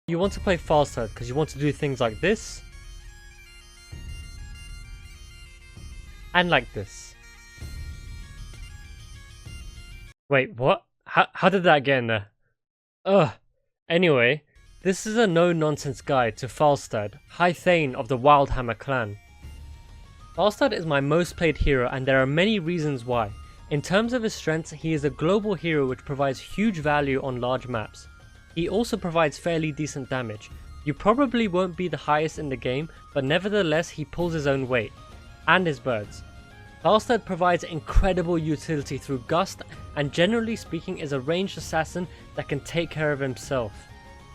You want to play Falstad because you want to do things like this. And like this. Wait, what? How did that get in there? Ugh. Anyway, this is a no-nonsense guide to Falstad, High Thane of the Wildhammer clan. Falstad is my most played hero and there are many reasons why. In terms of his strengths, he is a global hero which provides huge value on large maps. He also provides fairly decent damage. You probably won't be the highest in the game, but nevertheless he pulls his own weight. And his birds. Falstad provides incredible utility through Gust and generally speaking is a ranged assassin that can take care of himself.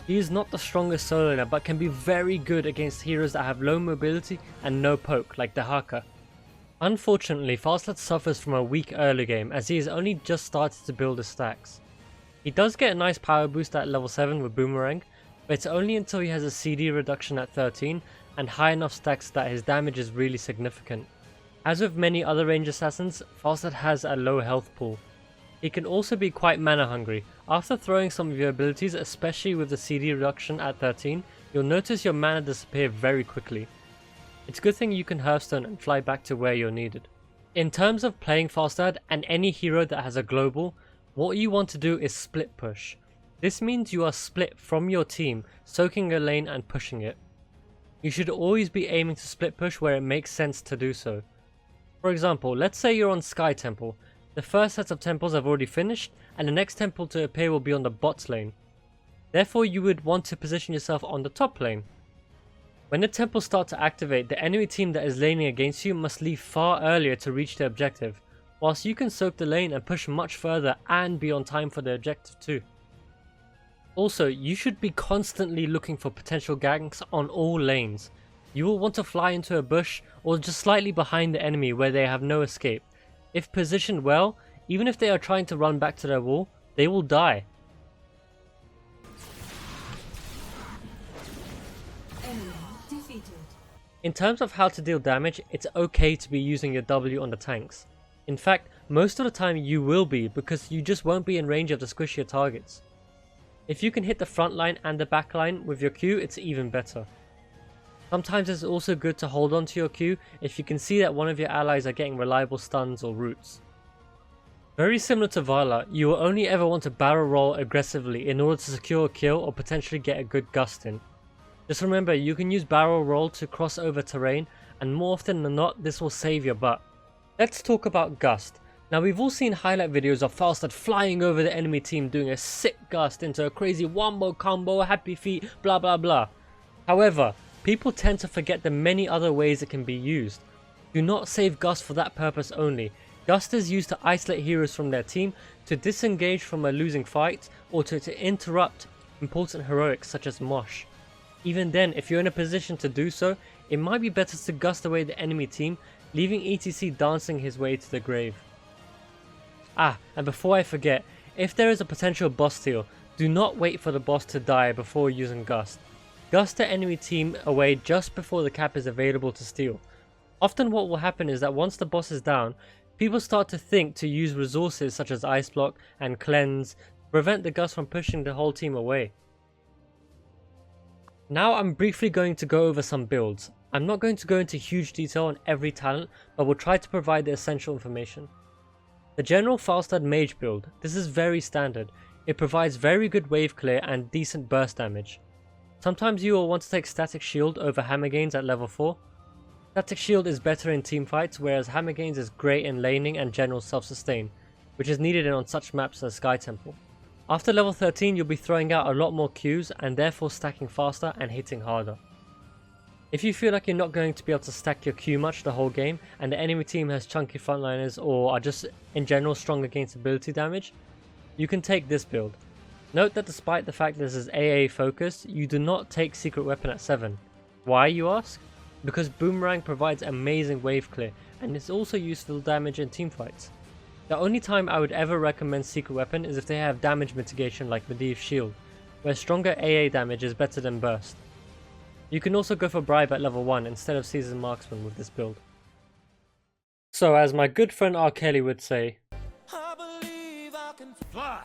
He is not the strongest solo laner but can be very good against heroes that have low mobility and no poke like the Haka. Unfortunately, Falstad suffers from a weak early game as he has only just started to build his stacks. He does get a nice power boost at level 7 with Boomerang, but it's only until he has a CD reduction at 13 and high enough stacks that his damage is really significant. As with many other range assassins, Falstad has a low health pool. He can also be quite mana hungry. After throwing some of your abilities, especially with the CD reduction at 13, you'll notice your mana disappear very quickly. It's a good thing you can Hearthstone and fly back to where you're needed. In terms of playing Falstad and any hero that has a global, what you want to do is split push. This means you are split from your team, soaking a lane and pushing it. You should always be aiming to split push where it makes sense to do so. For example, let's say you're on Sky Temple. The first set of temples have already finished and the next temple to appear will be on the bot lane. Therefore you would want to position yourself on the top lane. When the temples start to activate, the enemy team that is laning against you must leave far earlier to reach the objective, whilst you can soak the lane and push much further and be on time for the objective too. Also, you should be constantly looking for potential ganks on all lanes. You will want to fly into a bush or just slightly behind the enemy where they have no escape. If positioned well, even if they are trying to run back to their wall, they will die. In terms of how to deal damage, it's okay to be using your W on the tanks. In fact, most of the time you will be because you just won't be in range of the squishier targets. If you can hit the front line and the back line with your Q, it's even better. Sometimes it's also good to hold on to your Q if you can see that one of your allies are getting reliable stuns or roots. Very similar to Vala, you will only ever want to barrel roll aggressively in order to secure a kill or potentially get a good gust in. Just remember, you can use barrel roll to cross over terrain and more often than not this will save your butt. Let's talk about gust. Now we've all seen highlight videos of Falstad flying over the enemy team doing a sick gust into a crazy wombo combo, happy feet, blah blah blah. However, people tend to forget the many other ways it can be used. Do not save Gust for that purpose only. Gust is used to isolate heroes from their team, to disengage from a losing fight, or to interrupt important heroics such as Mosh. Even then, if you're in a position to do so, it might be better to Gust away the enemy team, leaving ETC dancing his way to the grave. And before I forget, if there is a potential boss steal, do not wait for the boss to die before using Gust. Gust the enemy team away just before the cap is available to steal. Often what will happen is that once the boss is down, people start to think to use resources such as Ice Block and Cleanse to prevent the Gust from pushing the whole team away. Now I'm briefly going to go over some builds. I'm not going to go into huge detail on every talent, but will try to provide the essential information. The general Falstad Mage build. This is very standard. It provides very good wave clear and decent burst damage. Sometimes you will want to take Static Shield over Hammer Gains at level 4. Static Shield is better in teamfights, whereas Hammer Gains is great in laning and general self-sustain, which is needed on such maps as Sky Temple. After level 13 you'll be throwing out a lot more Qs and therefore stacking faster and hitting harder. If you feel like you're not going to be able to stack your Q much the whole game and the enemy team has chunky frontliners or are just in general strong against ability damage, you can take this build. Note that despite the fact this is AA focused, you do not take Secret Weapon at 7. Why, you ask? Because Boomerang provides amazing wave clear and it's also useful damage in teamfights. The only time I would ever recommend Secret Weapon is if they have damage mitigation like Medivh Shield, where stronger AA damage is better than burst. You can also go for Bribe at level 1 instead of Seasoned Marksman with this build. So as my good friend R. Kelly would say, I believe I can fly.